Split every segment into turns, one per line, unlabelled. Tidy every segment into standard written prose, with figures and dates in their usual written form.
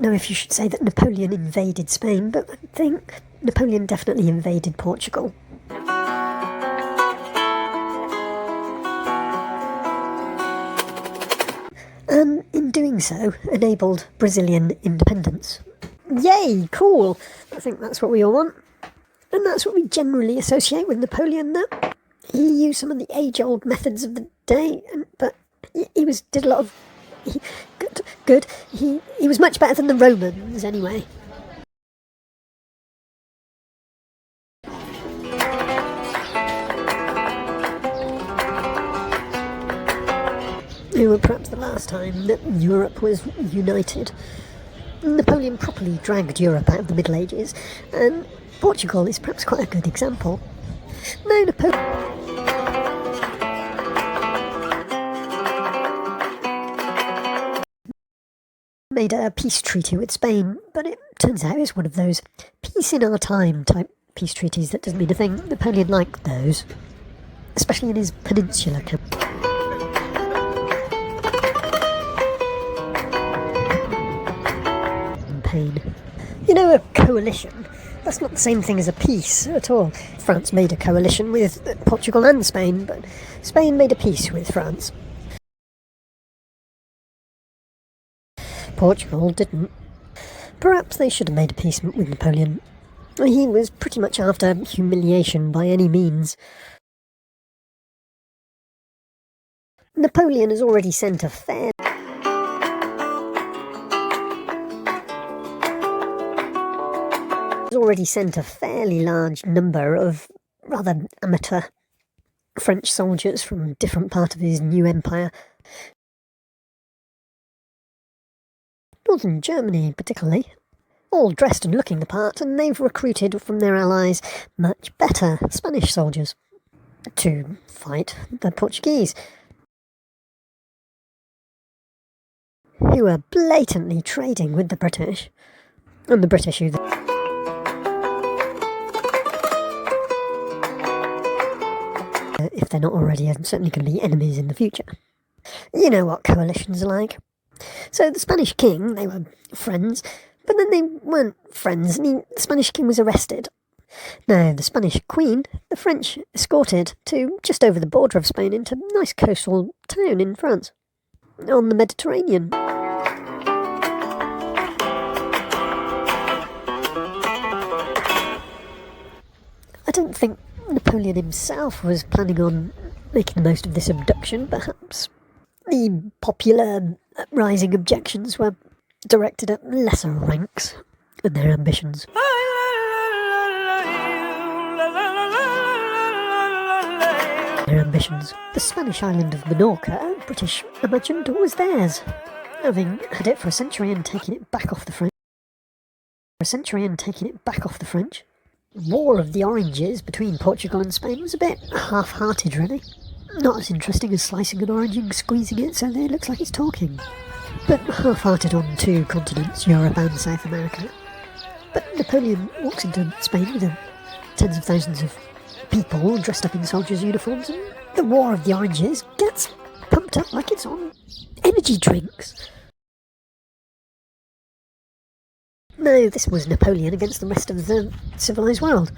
know if you should say that Napoleon invaded Spain, but I think Napoleon definitely invaded Portugal. And in doing so, enabled Brazilian independence. Yay, cool! I think that's what we all want. And that's what we generally associate with Napoleon, that he used some of the age-old methods of the day, but he did a lot of... Good. He was much better than the Romans, anyway. It was perhaps the last time that Europe was united. Napoleon properly dragged Europe out of the Middle Ages, and Portugal is perhaps quite a good example. No, Napoleon made a peace treaty with Spain, but it turns out it's one of those peace in our time type peace treaties that doesn't mean a thing. Napoleon liked those, especially in his Peninsula campaign. You know, a coalition, that's not the same thing as a peace at all. France made a coalition with Portugal and Spain, but Spain made a peace with France. Portugal didn't. Perhaps they should have made a peace with Napoleon. He was pretty much after humiliation by any means. Napoleon has already sent a fairly large number of rather amateur French soldiers from a different part of his new empire. Northern Germany, particularly, all dressed and looking the part, and they've recruited from their allies much better Spanish soldiers to fight the Portuguese, who are blatantly trading with the British, and the British who... if they're not already, are certainly going to be enemies in the future. You know what coalitions are like. So the Spanish king, they were friends, but then they weren't friends, and the Spanish king was arrested. Now, the Spanish queen, the French escorted to just over the border of Spain into a nice coastal town in France, on the Mediterranean. I don't think Napoleon himself was planning on making the most of this abduction, perhaps. The popular rising objections were directed at lesser ranks and their ambitions. The Spanish island of Minorca, British imagined, was theirs, having had it for a century and taking it back off the French. War of the Oranges between Portugal and Spain was a bit half-hearted, really. Not as interesting as slicing an orange and squeezing it so that it looks like it's talking. But half-hearted on two continents, Europe and South America. But Napoleon walks into Spain with tens of thousands of people dressed up in soldiers' uniforms, and the War of the Oranges gets pumped up like it's on energy drinks. No, this was Napoleon against the rest of the civilised world.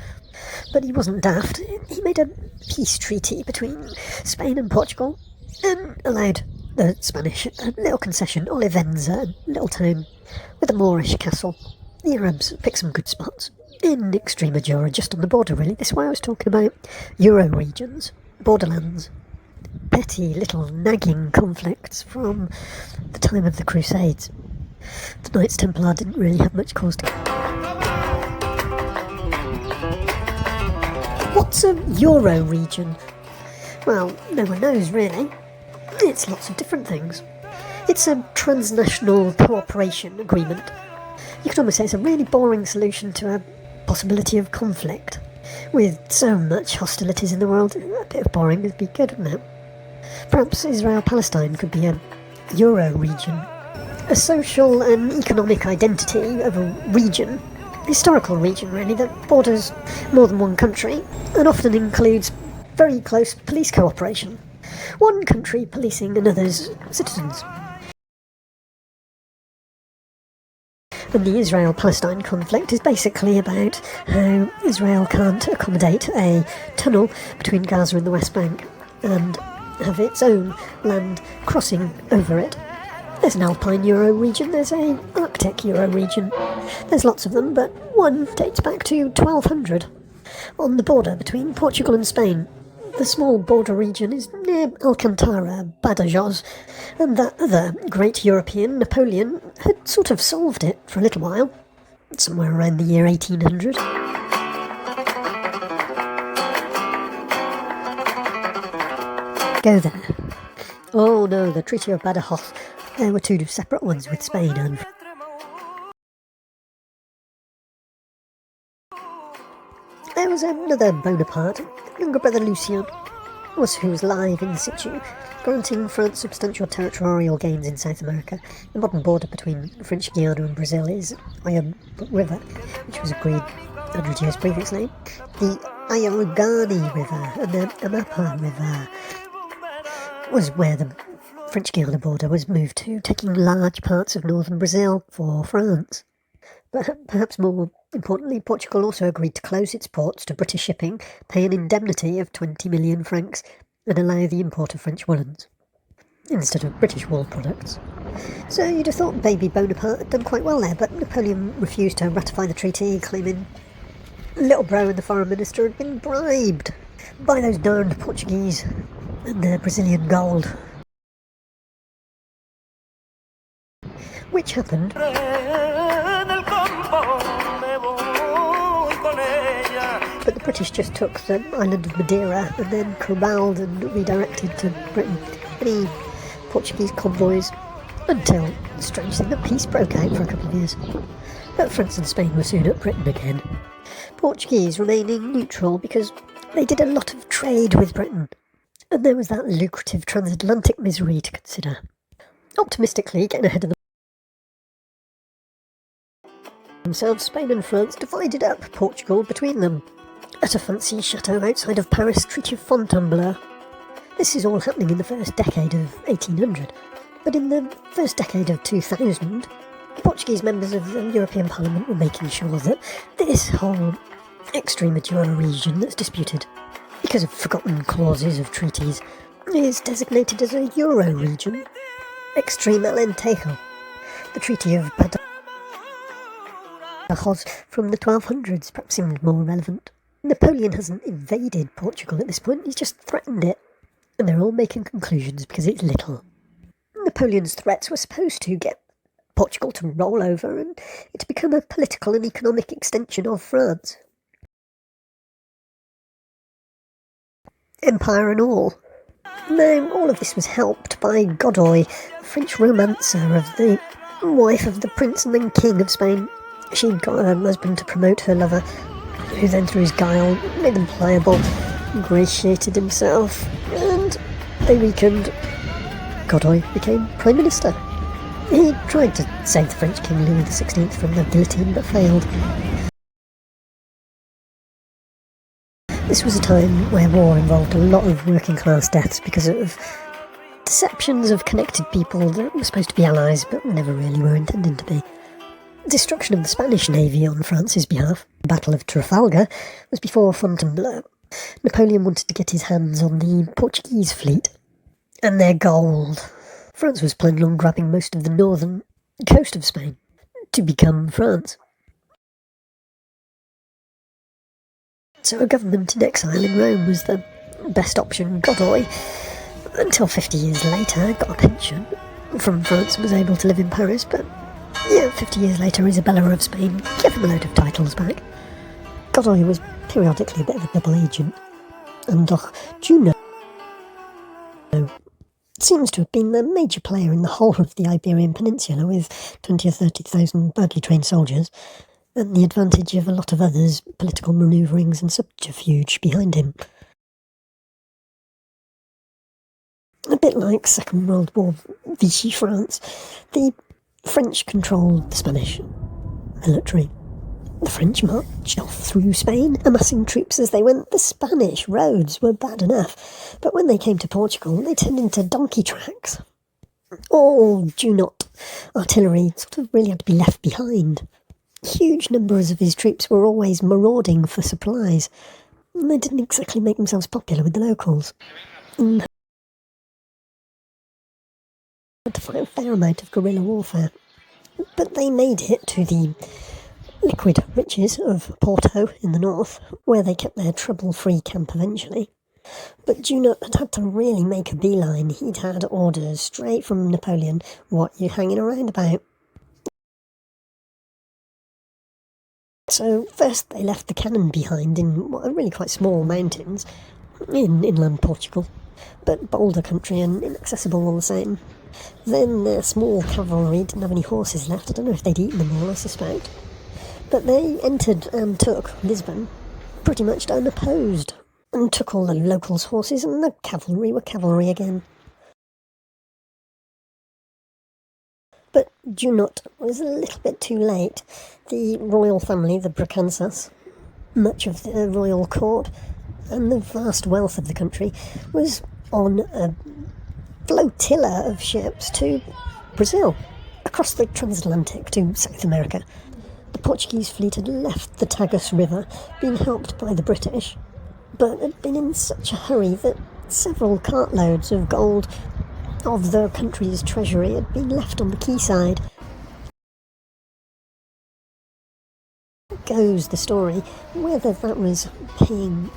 But he wasn't daft. He made a peace treaty between Spain and Portugal and allowed the Spanish a little concession, Olivenza, a little town with a Moorish castle. The Arabs picked some good spots in Extremadura, just on the border, really. This is why I was talking about Euro regions, borderlands, petty little nagging conflicts from the time of the Crusades. The Knights Templar didn't really have much cause to... What's a Euro region? Well, no one knows, really. It's lots of different things. It's a transnational cooperation agreement. You could almost say it's a really boring solution to a possibility of conflict. With so much hostilities in the world, a bit of boring would be good, wouldn't it? Perhaps Israel-Palestine could be a Euro region. A social and economic identity of a region, historical region really, that borders more than one country and often includes very close police cooperation. One country policing another's citizens. And the Israel-Palestine conflict is basically about how Israel can't accommodate a tunnel between Gaza and the West Bank and have its own land crossing over it. There's an Alpine Euro region, there's an Arctic Euro region. There's lots of them, but one dates back to 1200, on the border between Portugal and Spain. The small border region is near Alcantara, Badajoz, and that other great European, Napoleon, had sort of solved it for a little while, somewhere around the year 1800. Go there. Oh no, the Treaty of Badajoz. There were two separate ones with Spain and... There was another Bonaparte, younger brother Lucien, who was live in situ, granting France substantial territorial gains in South America. The modern border between French Guiana and Brazil is Ayam River, which was agreed 100 years previously, the Ayarugani River and the Amapa River was where the French Guiana border was moved to, taking large parts of northern Brazil for France. But perhaps more importantly, Portugal also agreed to close its ports to British shipping, pay an indemnity of 20 million francs, and allow the import of French woolens, instead of British wool products. So you'd have thought baby Bonaparte had done quite well there, but Napoleon refused to ratify the treaty, claiming Little Bro and the foreign minister had been bribed by those darned Portuguese and their Brazilian gold. Which happened but the British just took the island of Madeira and then corralled and redirected to Britain any Portuguese convoys until, strange thing, that peace broke out for a couple of years. But France and Spain were soon at Britain again. Portuguese remaining neutral because they did a lot of trade with Britain, and there was that lucrative transatlantic misery to consider. Optimistically, getting ahead of themselves, Spain and France divided up Portugal between them at a fancy chateau outside of Paris, Treaty of Fontainebleau. This is all happening in the first decade of 1800, but in the first decade of 2000, Portuguese members of the European Parliament were making sure that this whole Extremadura region that's disputed, because of forgotten clauses of treaties, is designated as a Euro region. Extreme Alentejo, the Treaty of Badajoz from the 1200s perhaps seemed more relevant. Napoleon hasn't invaded Portugal at this point, he's just threatened it, and they're all making conclusions because it's little. Napoleon's threats were supposed to get Portugal to roll over and it to become a political and economic extension of France. Empire and all. Now, all of this was helped by Godoy, a French romancer of the wife of the Prince and then King of Spain. She'd got her husband to promote her lover, who then through his guile made them pliable, ingratiated himself, and they weakened. Godoy became Prime Minister. He tried to save the French King Louis XVI from the guillotine, but failed. This was a time where war involved a lot of working class deaths because of deceptions of connected people that were supposed to be allies but never really were intended to be. Destruction of the Spanish navy on France's behalf, the Battle of Trafalgar, was before Fontainebleau. Napoleon wanted to get his hands on the Portuguese fleet and their gold. France was planning on grabbing most of the northern coast of Spain to become France. So a government in exile in Rome was the best option. Godoy, until 50 years later, got a pension from France and was able to live in Paris, but 50 years later, Isabella of Spain gave him a load of titles back. Godoy was periodically a bit of a double agent, and Juno seems to have been the major player in the whole of the Iberian Peninsula with 20 or 30,000 badly trained soldiers, and the advantage of a lot of others' political manoeuvrings and subterfuge behind him. A bit like Second World War Vichy France, the French controlled the Spanish military. The French marched off through Spain, amassing troops as they went. The Spanish roads were bad enough, but when they came to Portugal, they turned into donkey tracks. All due not Artillery sort of really had to be left behind. Huge numbers of his troops were always marauding for supplies, and they didn't exactly make themselves popular with the locals. And had to fight a fair amount of guerrilla warfare. But they made it to the liquid riches of Porto in the north, where they kept their trouble-free camp eventually. But Junot had had to really make a beeline. He'd had orders straight from Napoleon. What you hanging around about? So first they left the cannon behind in what are really quite small mountains in inland Portugal, but boulder country and inaccessible all the same. Then their small cavalry didn't have any horses left. I don't know if they'd eaten them all, I suspect. But they entered and took Lisbon pretty much unopposed, and took all the locals' horses, and the cavalry were cavalry again. But Junot was a little bit too late. The royal family, the Braganças, much of the royal court, and the vast wealth of the country was on a flotilla of ships to Brazil, across the transatlantic to South America. The Portuguese fleet had left the Tagus River, being helped by the British, but had been in such a hurry that several cartloads of gold of the country's treasury had been left on the quayside. Goes the story. Whether that was paying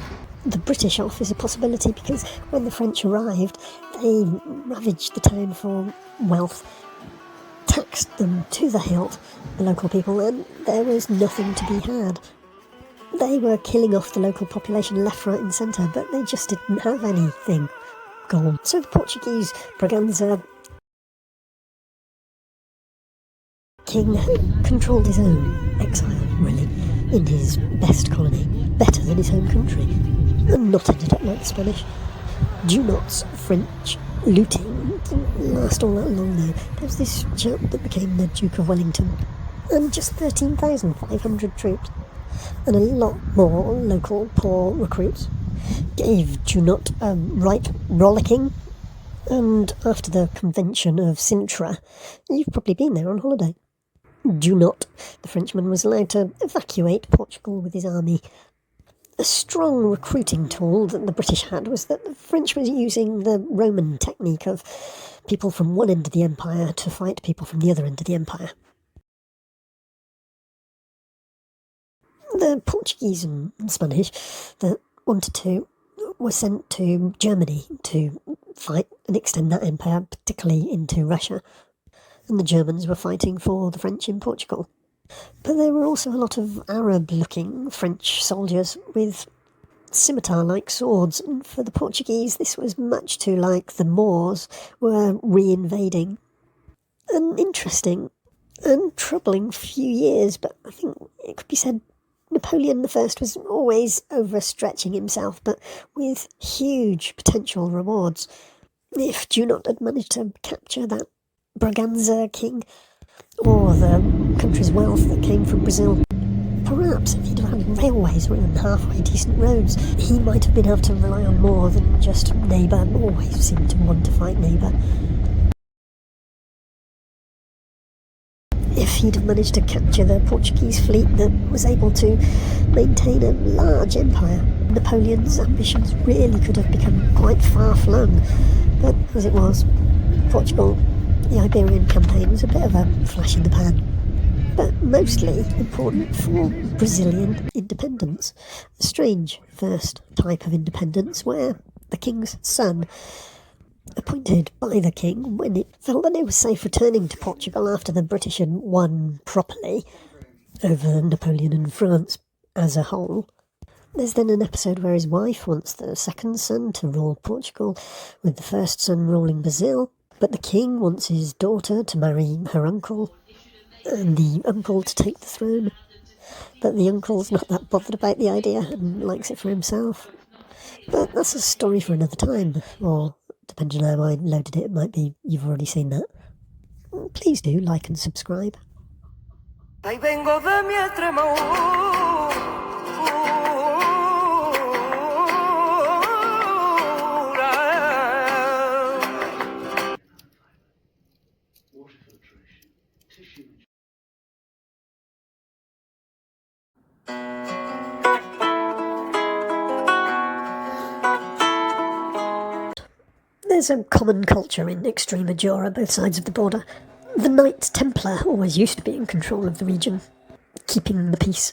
the British off is a possibility, because when the French arrived, they ravaged the town for wealth, taxed them to the hilt, the local people, and there was nothing to be had. They were killing off the local population left, right and centre, but they just didn't have anything gold. So the Portuguese Braganza king controlled his own exile, really, in his best colony, better than his home country, and not ended up like the Spanish. Junot's French looting didn't last all that long though. There was this chap that became the Duke of Wellington, and just 13,500 troops, and a lot more local poor recruits, gave Junot a right rollicking. And after the convention of Sintra, you've probably been there on holiday. Junot, the Frenchman, was allowed to evacuate Portugal with his army. A strong recruiting tool that the British had was that the French was using the Roman technique of people from one end of the empire to fight people from the other end of the empire. The Portuguese and Spanish that wanted to were sent to Germany to fight and extend that empire, particularly into Russia. And the Germans were fighting for the French in Portugal. But there were also a lot of Arab-looking French soldiers with scimitar-like swords, and for the Portuguese this was much too like the Moors were re-invading. An interesting and troubling few years, but I think it could be said Napoleon I was always overstretching himself, but with huge potential rewards. If Junot had managed to capture that Braganza king, or the country's wealth that came from Brazil, perhaps if he'd have had railways or even halfway decent roads, he might have been able to rely on more than just neighbour. Always seemed to want to fight neighbour. If he'd have managed to capture the Portuguese fleet that was able to maintain a large empire, Napoleon's ambitions really could have become quite far-flung. But as it was, Portugal, the Iberian campaign, was a bit of a flash in the pan, but mostly important for Brazilian independence. A strange first type of independence where the king's son, appointed by the king when it felt that it was safe returning to Portugal after the British had won properly over Napoleon and France as a whole. There's then an episode where his wife wants the second son to rule Portugal, with the first son ruling Brazil, but the king wants his daughter to marry her uncle, and the uncle to take the throne. But the uncle's not that bothered about the idea and likes it for himself. But that's a story for another time, or depending on how I loaded it, it might be you've already seen that. Please do like and subscribe.
Water filtration.
There's a common culture in Extremadura, both sides of the border. The Knights Templar always used to be in control of the region, keeping the peace.